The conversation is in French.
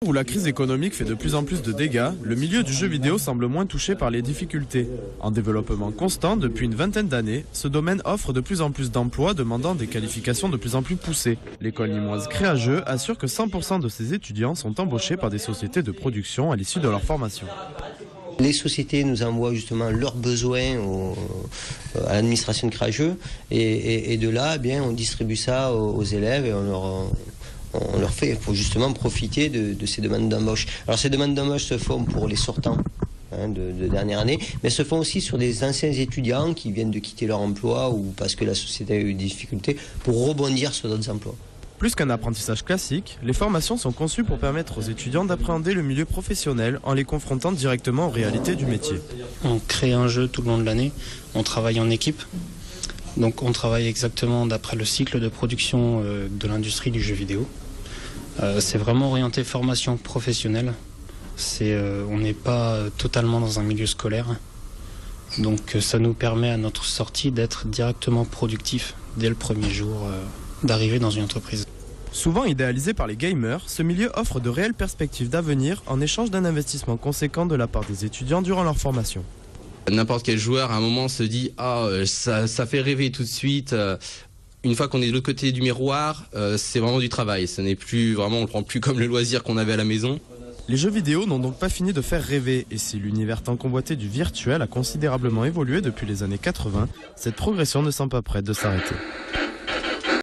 Où la crise économique fait de plus en plus de dégâts, le milieu du jeu vidéo semble moins touché par les difficultés. En développement constant depuis une vingtaine d'années, ce domaine offre de plus en plus d'emplois demandant des qualifications de plus en plus poussées. L'école limoise Créageux assure que 100% de ses étudiants sont embauchés par des sociétés de production à l'issue de leur formation. Les sociétés nous envoient justement leurs besoins à l'administration de Créageux et de là, eh bien, on distribue ça aux élèves et on leur fait justement profiter de ces demandes d'embauche. Alors ces demandes d'embauche se font pour les sortants de dernière année, mais se font aussi sur des anciens étudiants qui viennent de quitter leur emploi ou parce que la société a eu des difficultés pour rebondir sur d'autres emplois. Plus qu'un apprentissage classique, les formations sont conçues pour permettre aux étudiants d'appréhender le milieu professionnel en les confrontant directement aux réalités du métier. On crée un jeu tout le long de l'année, on travaille en équipe. Donc on travaille exactement d'après le cycle de production de l'industrie du jeu vidéo. C'est vraiment orienté formation professionnelle. On n'est pas totalement dans un milieu scolaire. Donc ça nous permet à notre sortie d'être directement productif dès le premier jour d'arriver dans une entreprise. Souvent idéalisé par les gamers, ce milieu offre de réelles perspectives d'avenir en échange d'un investissement conséquent de la part des étudiants durant leur formation. N'importe quel joueur à un moment se dit « Ah, ça fait rêver tout de suite ». Une fois qu'on est de l'autre côté du miroir, c'est vraiment du travail. Ce n'est plus vraiment, on le prend plus comme le loisir qu'on avait à la maison. Les jeux vidéo n'ont donc pas fini de faire rêver, et si l'univers tant convoité du virtuel a considérablement évolué depuis les années 80, cette progression ne semble pas prête de s'arrêter.